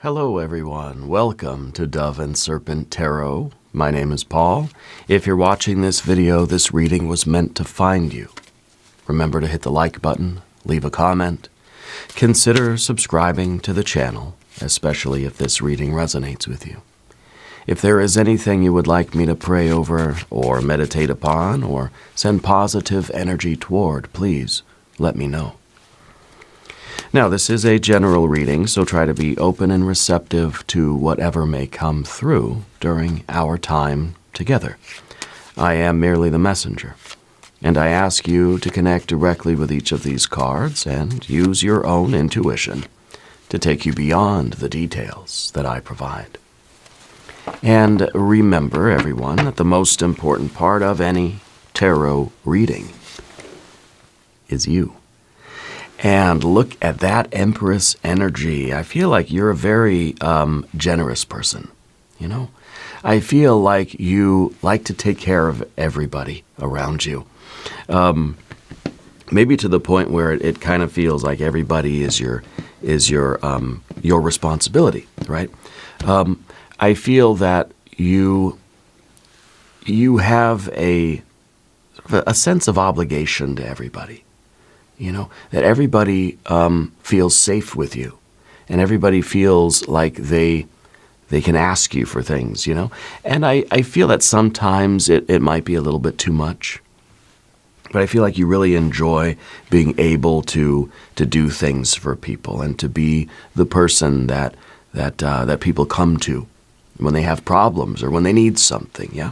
Hello everyone, welcome to Dove and Serpent Tarot. My name is Paul. If you're watching this video, this reading was meant to find you. Remember to hit the like button, leave a comment. Consider subscribing to the channel, especially if this reading resonates with you. If there is anything you would like me to pray over or meditate upon or send positive energy toward, please let me know. Now, this is a general reading, so try to be open and receptive to whatever may come through during our time together. I am merely the messenger, and I ask you to connect directly with each of these cards and use your own intuition to take you beyond the details that I provide. And remember, everyone, that the most important part of any tarot reading is you. And look at that Empress energy. I feel like you're a very generous person, you know? I feel like you like to take care of everybody around you. Maybe to the point where it kind of feels like everybody is your responsibility, right? I feel that you have a sense of obligation to everybody. You know, that everybody feels safe with you, and everybody feels like they can ask you for things, you know. And I feel that sometimes it might be a little bit too much, but I feel like you really enjoy being able to do things for people and to be the person that people come to when they have problems or when they need something, yeah.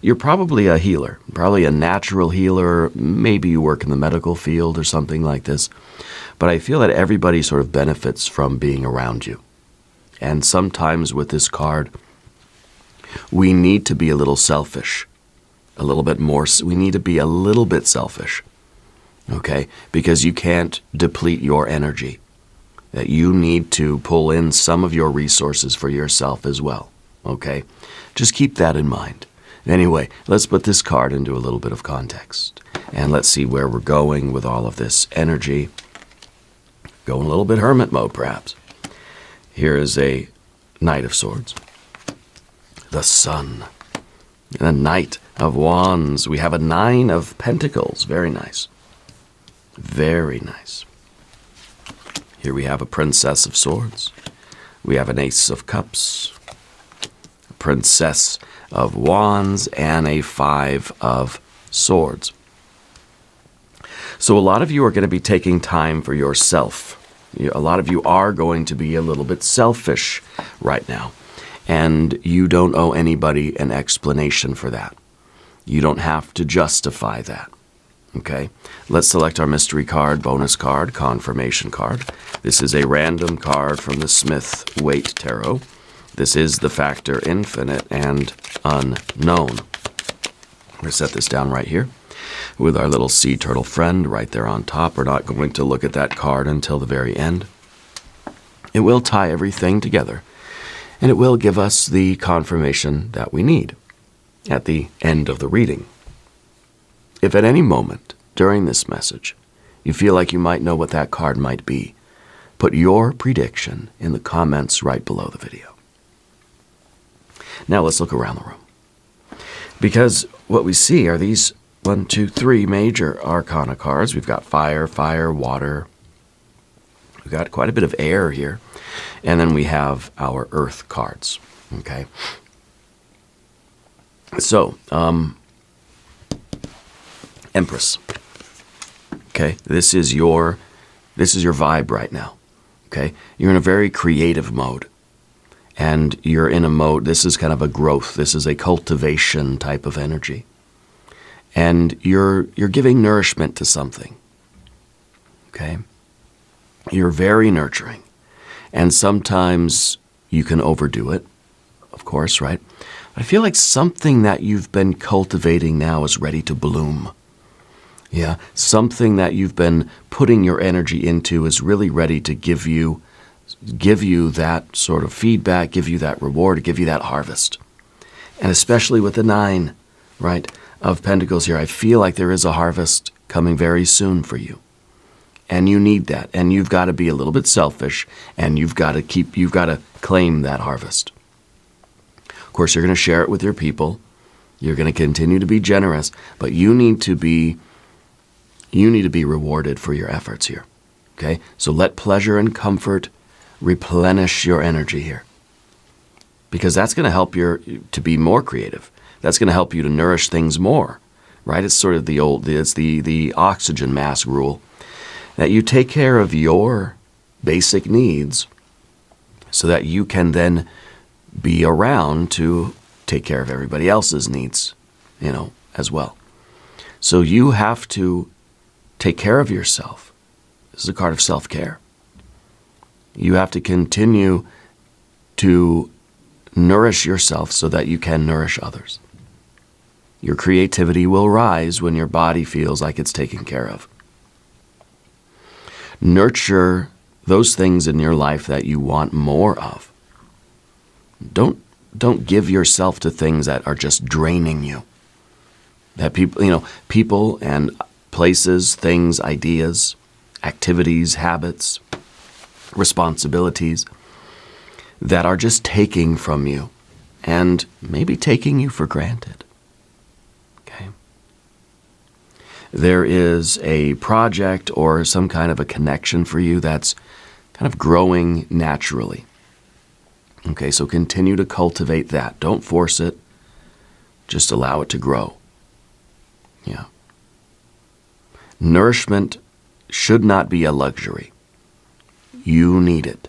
You're probably a healer, probably a natural healer. Maybe you work in the medical field or something like this. But I feel that everybody sort of benefits from being around you. And sometimes with this card, we need to be a little selfish, a little bit more. We need to be a little bit selfish, okay? Because you can't deplete your energy. That you need to pull in some of your resources for yourself as well, okay? Just keep that in mind. Anyway, let's put this card into a little bit of context. And let's see where we're going with all of this energy. Going a little bit hermit mode, perhaps. Here is a Knight of Swords. The Sun. And a Knight of Wands. We have a Nine of Pentacles. Very nice. Very nice. Here we have a Princess of Swords. We have an Ace of Cups. A Princess of Wands, and a Five of Swords. So a lot of you are going to be taking time for yourself. A lot of you are going to be a little bit selfish right now. And you don't owe anybody an explanation for that. You don't have to justify that. Okay? Let's select our mystery card, bonus card, confirmation card. This is a random card from the Smith-Waite Tarot. This is the factor infinite and unknown. I'm going to set this down right here with our little sea turtle friend right there on top. We're not going to look at that card until the very end. It will tie everything together, and it will give us the confirmation that we need at the end of the reading. If at any moment during this message you feel like you might know what that card might be, put your prediction in the comments right below the video. Now let's look around the room. Because what we see are these 1, 2, 3 major arcana cards. We've got fire, water. We've got quite a bit of air here. And then we have our earth cards. Okay. So, Empress. Okay. This is your vibe right now. Okay. You're in a very creative mode. And you're in a mode, this is kind of a growth, this is a cultivation type of energy. And you're giving nourishment to something, okay? You're very nurturing. And sometimes you can overdo it, of course, right? I feel like something that you've been cultivating now is ready to bloom. Yeah, something that you've been putting your energy into is really ready to give you that sort of feedback, give you that reward, give you that harvest. And especially with the 9, right, of Pentacles here, I feel like there is a harvest coming very soon for you. And you need that. And you've got to be a little bit selfish, and you've got to claim that harvest. Of course, you're going to share it with your people. You're going to continue to be generous, but you need to be rewarded for your efforts here. Okay? So let pleasure and comfort replenish your energy here. Because that's going to help to be more creative. That's going to help you to nourish things more. Right? It's sort of the oxygen mask rule. That you take care of your basic needs so that you can then be around to take care of everybody else's needs, as well. So you have to take care of yourself. This is a card of self-care. You have to continue to nourish yourself so that you can nourish others. Your creativity will rise when your body feels like it's taken care of. Nurture those things in your life that you want more of. Don't give yourself to things that are just draining you. That people and places, things, ideas, activities, habits, responsibilities that are just taking from you and maybe taking you for granted. Okay? There is a project or some kind of a connection for you that's kind of growing naturally. Okay, so continue to cultivate that. Don't force it. Just allow it to grow. Yeah. Nourishment should not be a luxury. You need it.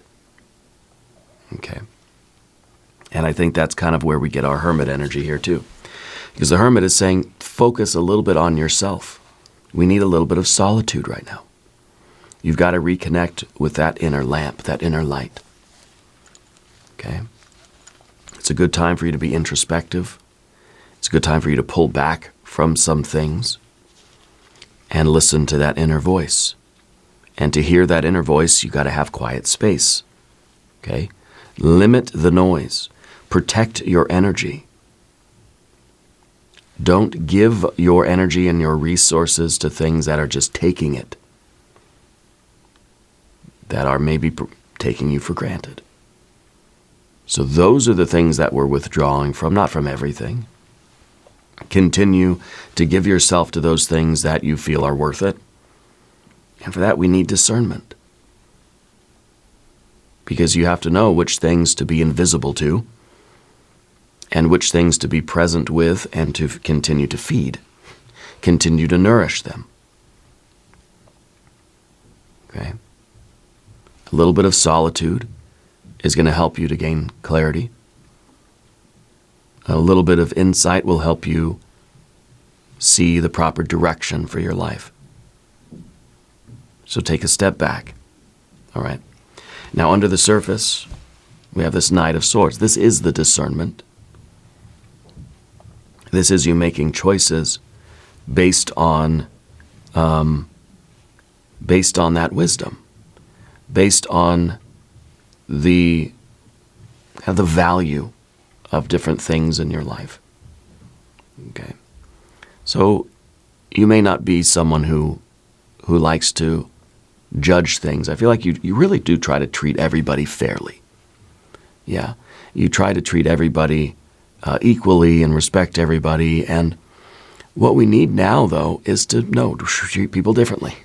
Okay. And I think that's kind of where we get our hermit energy here too. Because the hermit is saying, focus a little bit on yourself. We need a little bit of solitude right now. You've got to reconnect with that inner lamp, that inner light. Okay? It's a good time for you to be introspective. It's a good time for you to pull back from some things and listen to that inner voice. And to hear that inner voice, you got to have quiet space. Okay? Limit the noise. Protect your energy. Don't give your energy and your resources to things that are just taking it, that are maybe taking you for granted. So those are the things that we're withdrawing from, not from everything. Continue to give yourself to those things that you feel are worth it. And for that, we need discernment. Because you have to know which things to be invisible to and which things to be present with and to continue to feed. Continue to nourish them. Okay? A little bit of solitude is going to help you to gain clarity. A little bit of insight will help you see the proper direction for your life. So take a step back. All right. Now, under the surface, we have this Knight of Swords. This is the discernment. This is you making choices based on that wisdom, based on the value of different things in your life. Okay. So you may not be someone who likes to judge things. I feel like you really do try to treat everybody fairly. Yeah. You try to treat everybody equally and respect everybody. And what we need now, though, is to treat people differently.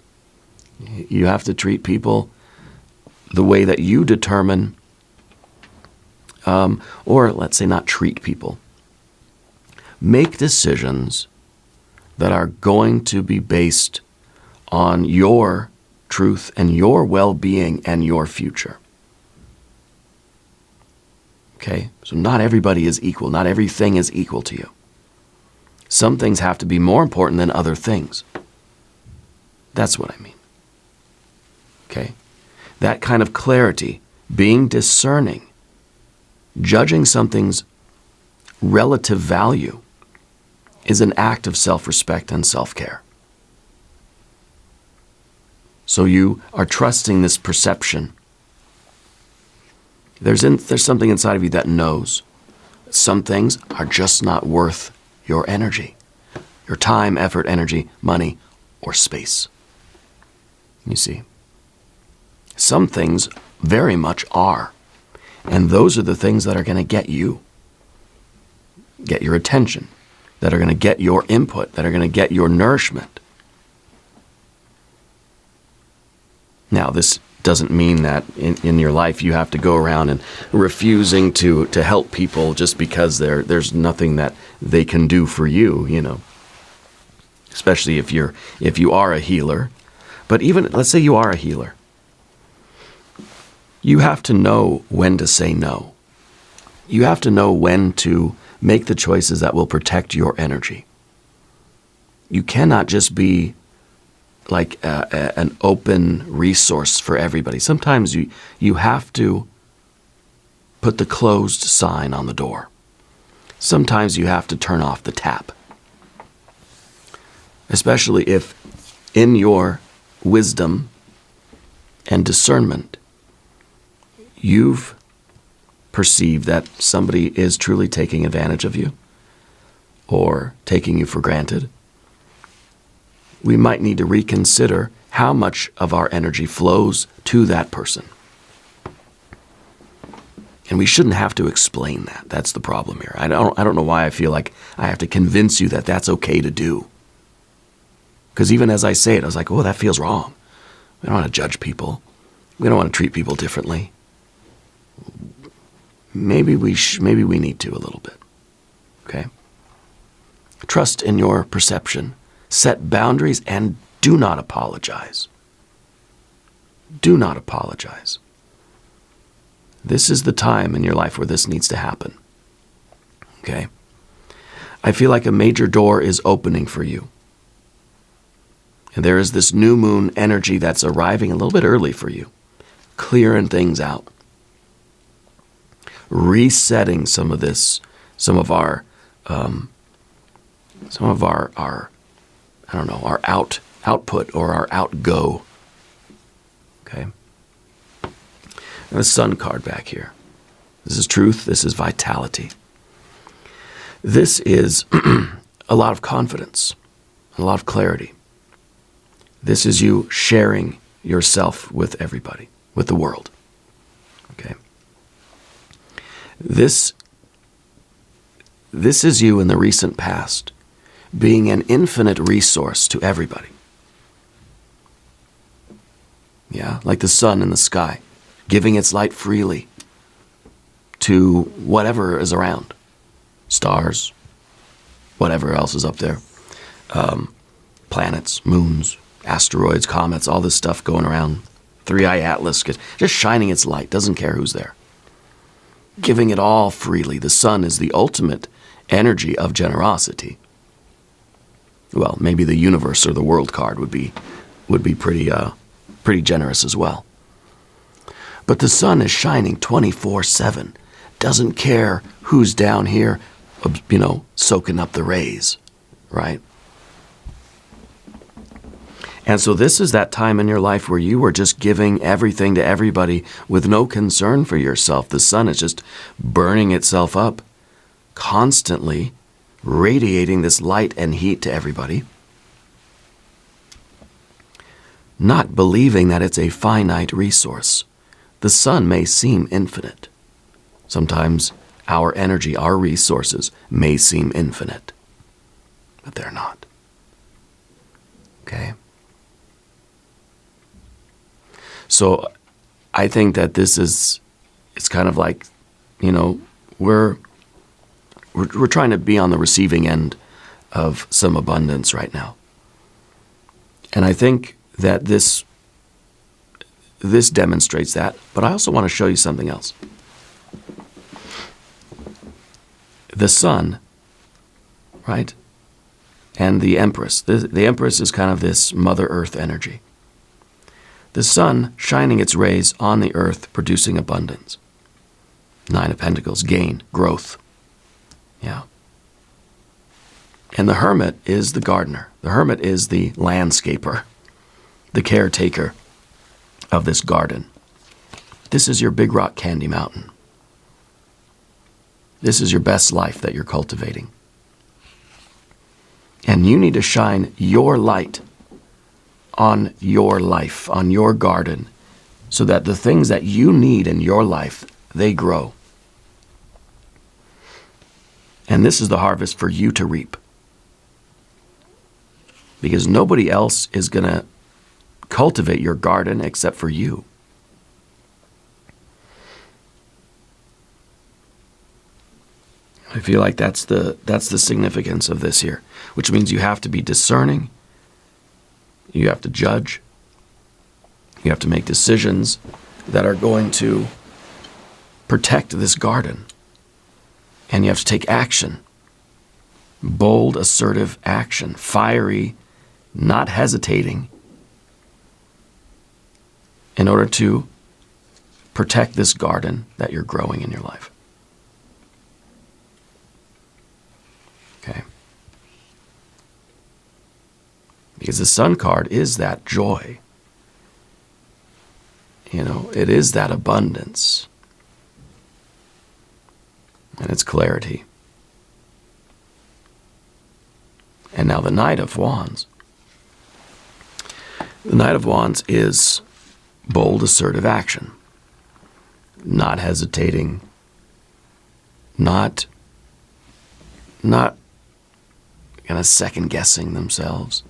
You have to treat people the way that you determine, or let's say not treat people. Make decisions that are going to be based on your truth and your well-being and your future. Okay? So not everybody is equal. Not everything is equal to you. Some things have to be more important than other things. That's what I mean. Okay? That kind of clarity, being discerning, judging something's relative value is an act of self-respect and self-care. So you are trusting this perception. There's something inside of you that knows some things are just not worth your energy, your time, effort, energy, money, or space. You see? Some things very much are. And those are the things that are going to get you, get your attention, that are going to get your input, that are going to get your nourishment. Now, this doesn't mean that in your life you have to go around and refusing to help people just because there's nothing that they can do for you, you know. Especially if you are a healer. But even, let's say you are a healer. You have to know when to say no. You have to know when to make the choices that will protect your energy. You cannot just be like an open resource for everybody. Sometimes you have to put the closed sign on the door. Sometimes you have to turn off the tap. Especially if in your wisdom and discernment, you've perceived that somebody is truly taking advantage of you or taking you for granted. We might need to reconsider how much of our energy flows to that person. And we shouldn't have to explain that. That's the problem here. I don't know why I feel like I have to convince you that that's okay to do. Because even as I say it, I was like, oh, that feels wrong. We don't want to judge people. We don't want to treat people differently. Maybe we need to a little bit. Okay? Trust in your perception. Set boundaries and do not apologize. Do not apologize. This is the time in your life where this needs to happen. Okay? I feel like a major door is opening for you. And there is this new moon energy that's arriving a little bit early for you, clearing things out, resetting some of our output or our outgo. Okay. And the Sun card back here. This is truth. This is vitality. This is a lot of confidence, a lot of clarity. This is you sharing yourself with everybody, with the world. Okay. This is you in the recent past, being an infinite resource to everybody. Yeah, like the sun in the sky, giving its light freely to whatever is around. Stars, whatever else is up there. Planets, moons, asteroids, comets, all this stuff going around. Three-Eye Atlas, just shining its light, doesn't care who's there. Giving it all freely. The sun is the ultimate energy of generosity. Well, maybe the universe or the world card would be pretty generous as well. But the sun is shining 24/7. Doesn't care who's down here, soaking up the rays, right? And so this is that time in your life where you are just giving everything to everybody with no concern for yourself. The sun is just burning itself up, constantly radiating this light and heat to everybody, not believing that it's a finite resource. The sun may seem infinite. Sometimes our energy, our resources may seem infinite, but they're not. Okay? So I think that it's kind of like, we're trying to be on the receiving end of some abundance right now. And I think that this demonstrates that, but I also want to show you something else. The sun, right? And the Empress. The Empress is kind of this Mother Earth energy. The sun shining its rays on the earth, producing abundance. 9 of Pentacles, gain, growth. Yeah. And the Hermit is the gardener. The Hermit is the landscaper, the caretaker of this garden. This is your Big Rock Candy Mountain. This is your best life that you're cultivating. And you need to shine your light on your life, on your garden, so that the things that you need in your life, they grow. And this is the harvest for you to reap. Because nobody else is going to cultivate your garden except for you. I feel like that's the significance of this here, which means you have to be discerning, you have to judge, you have to make decisions that are going to protect this garden, and you have to take action, bold, assertive action, fiery, not hesitating, in order to protect this garden that you're growing in your life. Okay? Because the Sun card is that joy. You know, it is that abundance. And it's clarity. And now the Knight of Wands. The Knight of Wands is bold, assertive action. Not hesitating. Not kind of second-guessing themselves.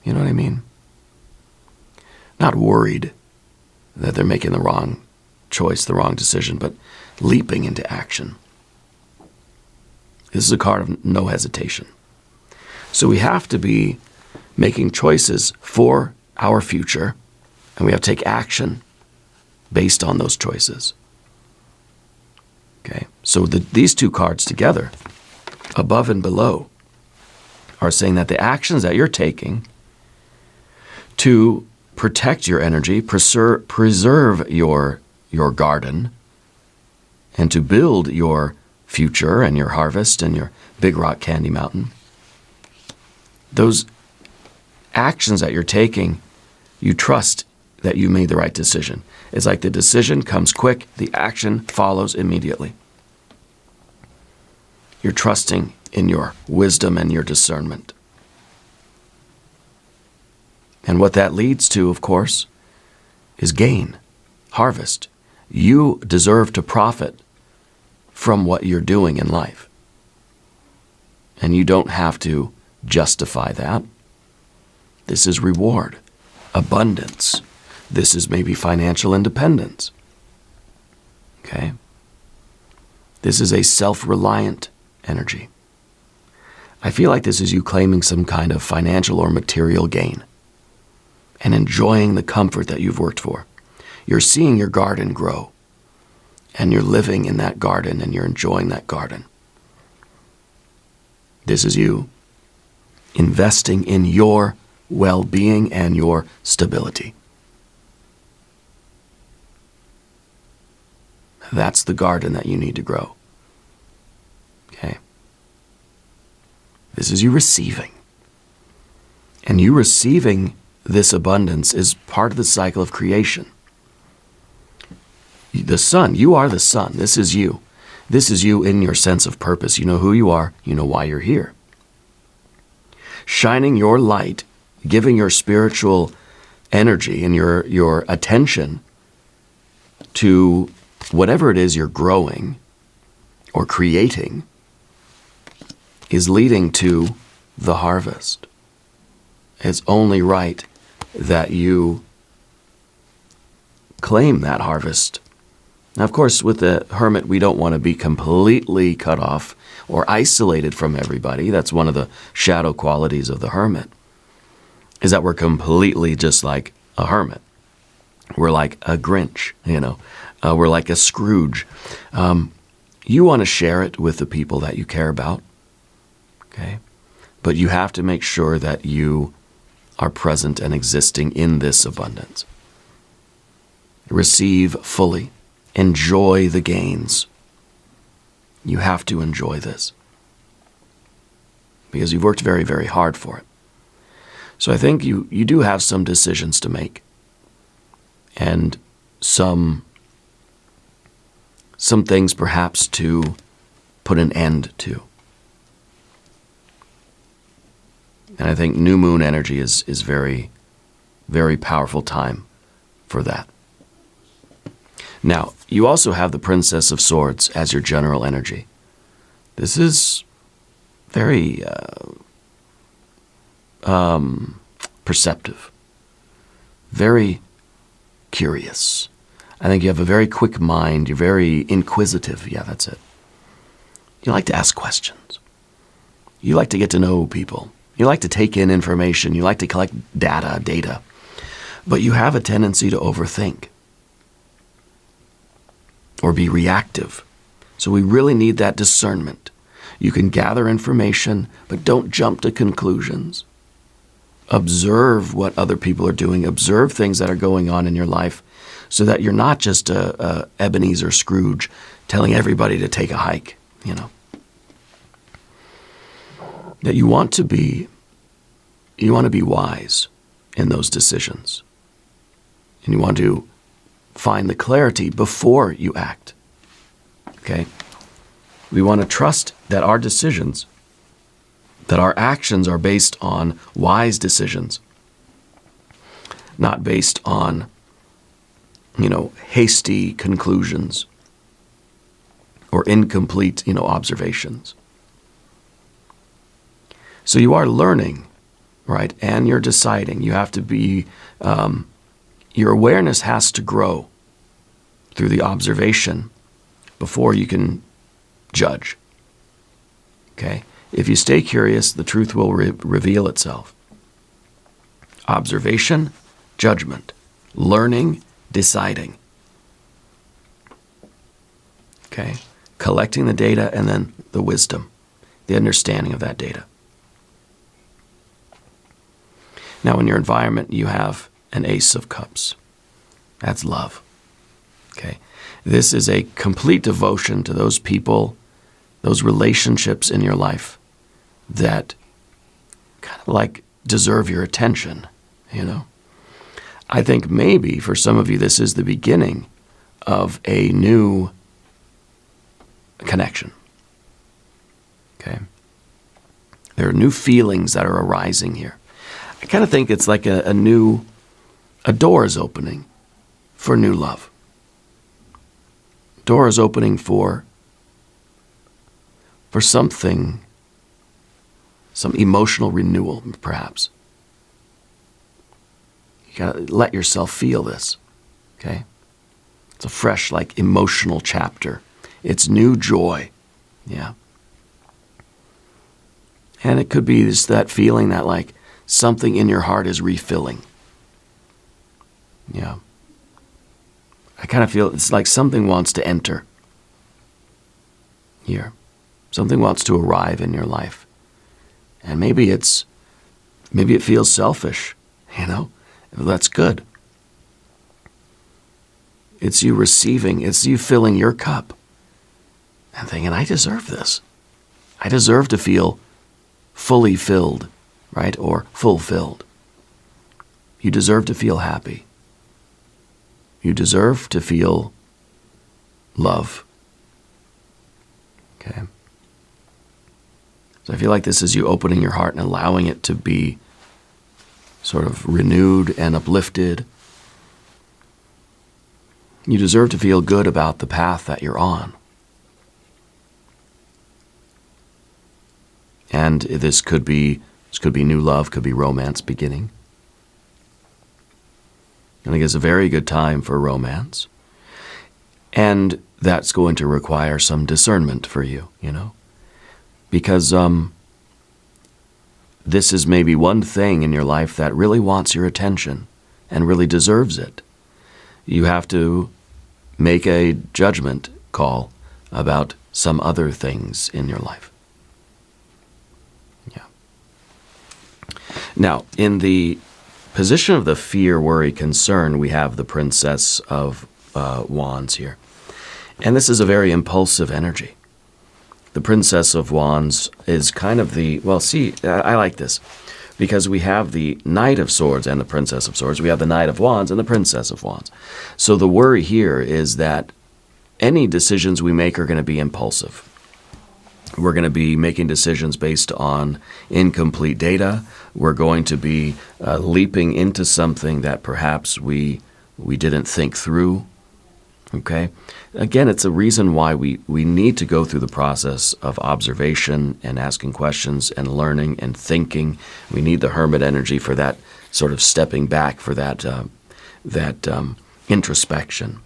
You know what I mean? Not worried that they're making the wrong choice, the wrong decision, but leaping into action. This is a card of no hesitation. So we have to be making choices for our future, and we have to take action based on those choices. Okay, so these two cards together, above and below, are saying that the actions that you're taking to protect your energy, preserve your garden, and to build your future and your harvest and your Big Rock Candy Mountain, those actions that you're taking, you trust that you made the right decision. It's like the decision comes quick, the action follows immediately. You're trusting in your wisdom and your discernment. And what that leads to, of course, is gain, harvest. You deserve to profit from what you're doing in life. And you don't have to justify that. This is reward, abundance. This is maybe financial independence. Okay? This is a self-reliant energy. I feel like this is you claiming some kind of financial or material gain and enjoying the comfort that you've worked for. You're seeing your garden grow, and you're living in that garden, and you're enjoying that garden. This is you investing in your well-being and your stability. That's the garden that you need to grow. Okay? This is you receiving. And you receiving this abundance is part of the cycle of creation. The sun, you are the sun. This is you. This is you in your sense of purpose. You know who you are. You know why you're here. Shining your light, giving your spiritual energy and your attention to whatever it is you're growing or creating is leading to the harvest. It's only right that you claim that harvest. Now, of course, with the hermit, we don't want to be completely cut off or isolated from everybody. That's one of the shadow qualities of the hermit, is that we're completely just like a hermit. We're like a Grinch, you know. We're like a Scrooge. You want to share it with the people that you care about, okay? But you have to make sure that you are present and existing in this abundance. Receive fully. Enjoy the gains. You have to enjoy this because you've worked very, very hard for it. So I think you do have some decisions to make and some things perhaps to put an end to. And I think new moon energy is very, very powerful time for that. Now, you also have the Princess of Swords as your general energy. This is very perceptive, very curious. I think you have a very quick mind. You're very inquisitive. Yeah, that's it. You like to ask questions. You like to get to know people. You like to take in information. You like to collect data. But you have a tendency to overthink or be reactive. So we really need that discernment. You can gather information, but don't jump to conclusions. Observe what other people are doing. Observe things that are going on in your life so that you're not just a Ebenezer Scrooge telling everybody to take a hike, you know. That you want to be wise in those decisions. And you want to find the clarity before you act. Okay? We want to trust that our decisions, that our actions are based on wise decisions, not based on, hasty conclusions or incomplete, observations. So you are learning, right? And you're deciding. You have to be, your awareness has to grow through the observation before you can judge. Okay? If you stay curious, the truth will reveal itself. Observation, judgment, learning, deciding. Okay? Collecting the data and then the wisdom, the understanding of that data. Now, in your environment, you have an Ace of Cups. That's love. Okay? This is a complete devotion to those people, those relationships in your life that kind of like deserve your attention, I think maybe for some of you this is the beginning of a new connection. Okay? There are new feelings that are arising here. I kind of think it's like a door is opening for new love. Door is opening for something, some emotional renewal, perhaps. You gotta let yourself feel this, okay? It's a fresh, emotional chapter. It's new joy, yeah. And it could be just that feeling that, something in your heart is refilling. Yeah. I kind of feel it's like something wants to enter here. Something wants to arrive in your life. And maybe it feels selfish, That's good. It's you receiving, it's you filling your cup and thinking, I deserve this. I deserve to feel fully filled, right? Or fulfilled. You deserve to feel happy. You deserve to feel love. Okay? So I feel like this is you opening your heart and allowing it to be sort of renewed and uplifted. You deserve to feel good about the path that you're on. And this could be new love, could be romance beginning. I think it's a very good time for romance. And that's going to require some discernment for you, Because this is maybe one thing in your life that really wants your attention and really deserves it. You have to make a judgment call about some other things in your life. Yeah. Now, in the position of the fear, worry, concern, we have the Princess of Wands here. And this is a very impulsive energy. The Princess of Wands is kind of I like this, because we have the Knight of Swords and the Princess of Swords. We have the Knight of Wands and the Princess of Wands. So the worry here is that any decisions we make are going to be impulsive. We're going to be making decisions based on incomplete data. We're going to be leaping into something that perhaps we didn't think through. Okay? Again, it's a reason why we need to go through the process of observation and asking questions and learning and thinking. We need the hermit energy for that sort of stepping back, for that introspection,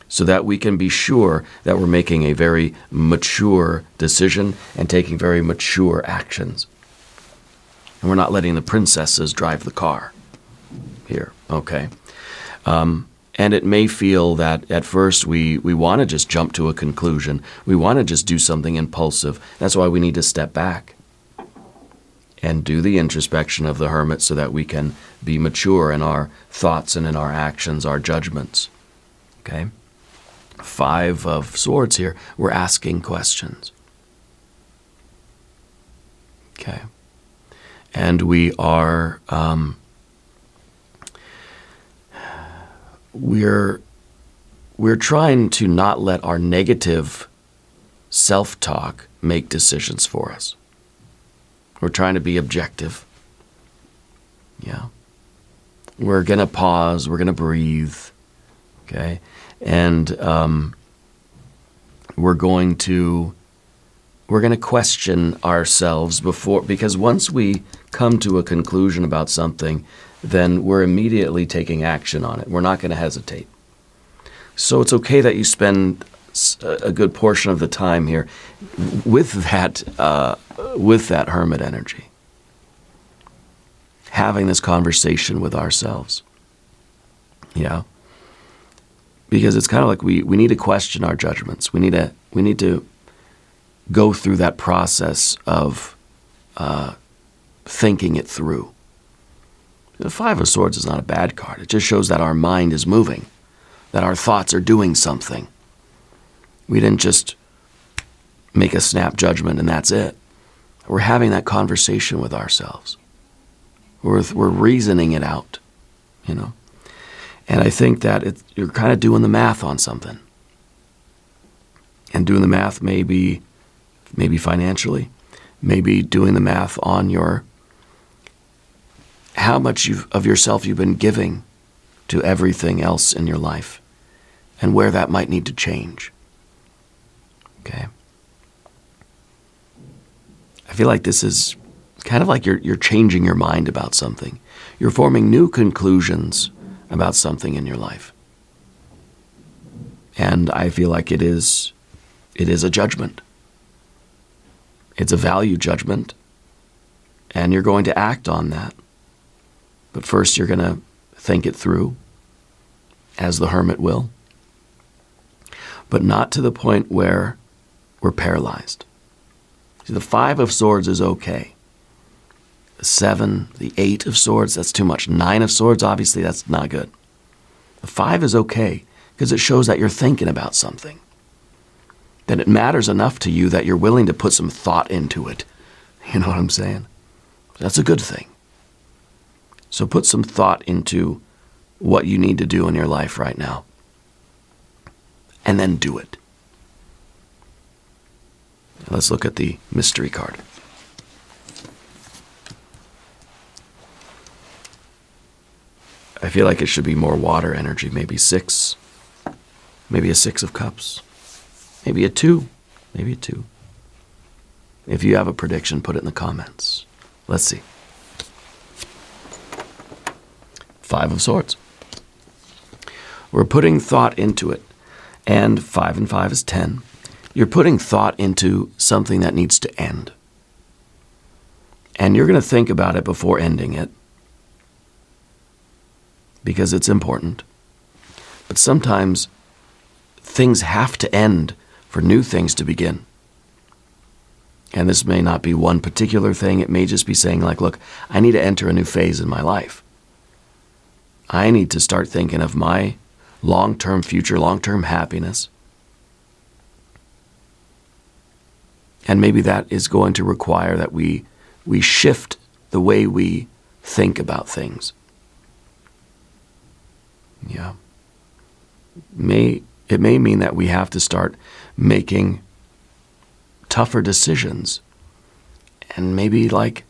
so that we can be sure that we're making a very mature decision and taking very mature actions. And we're not letting the princesses drive the car here, okay? And it may feel that at first we want to just jump to a conclusion. We want to just do something impulsive. That's why we need to step back and do the introspection of the hermit so that we can be mature in our thoughts and in our actions, our judgments. Okay? 5 of Swords here. We're asking questions. Okay. And we are, we're trying to not let our negative self-talk make decisions for us. We're trying to be objective. Yeah. We're going to pause. We're going to breathe. Okay. And we're going to question ourselves before, because once we come to a conclusion about something, then we're immediately taking action on it. We're not going to hesitate. So it's okay that you spend a good portion of the time here with that hermit energy, having this conversation with ourselves. Yeah, because it's kind of like we need to question our judgments. We need to go through that process of thinking it through. The 5 of Swords is not a bad card. It just shows that our mind is moving, that our thoughts are doing something. We didn't just make a snap judgment and that's it. We're having that conversation with ourselves. We're reasoning it out, you know. And I think that you're kind of doing the math on something. And doing the math maybe financially, maybe doing the math on how much of yourself you've been giving to everything else in your life and where that might need to change. Okay. I feel like this is kind of like you're changing your mind about something. You're forming new conclusions about something in your life. And I feel like it is a judgment. It's a value judgment, and you're going to act on that. But first you're going to think it through, as the hermit will, but not to the point where we're paralyzed. See, the 5 of Swords is okay. The 7, the 8 of Swords, that's too much. 9 of Swords, obviously, that's not good. The 5 is okay because it shows that you're thinking about something, that it matters enough to you that you're willing to put some thought into it. You know what I'm saying? That's a good thing. So put some thought into what you need to do in your life right now, and then do it. Let's look at the mystery card. I feel like it should be more water energy, maybe 6, maybe a 6 of Cups, maybe a 2, maybe a 2. If you have a prediction, put it in the comments. Let's see. 5 of Swords. We're putting thought into it. And 5 and 5 is 10. You're putting thought into something that needs to end. And you're going to think about it before ending it, because it's important. But sometimes things have to end for new things to begin. And this may not be one particular thing. It may just be saying, like, look, I need to enter a new phase in my life. I need to start thinking of my long-term future, long-term happiness. And maybe that is going to require that we shift the way we think about things. Yeah. It may mean that we have to start making tougher decisions, and maybe like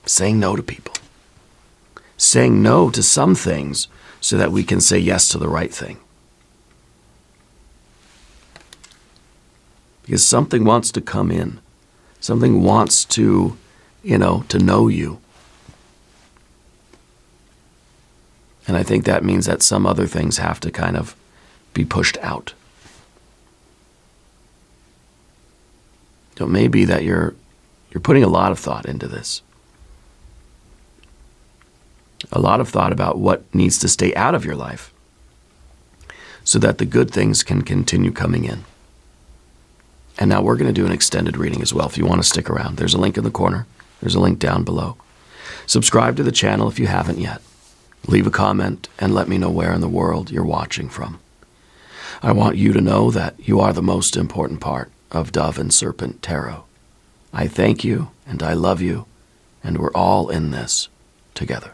saying no to people. Saying no to some things so that we can say yes to the right thing. because something wants to come in. Something wants to, to know you. And I think that means that some other things have to kind of be pushed out. So it may be that you're putting a lot of thought into this. A lot of thought about what needs to stay out of your life so that the good things can continue coming in. And now we're going to do an extended reading as well if you want to stick around. There's a link in the corner. There's a link down below. Subscribe to the channel if you haven't yet. Leave a comment and let me know where in the world you're watching from. I want you to know that you are the most important part of Dove and Serpent Tarot. I thank you and I love you, and we're all in this together.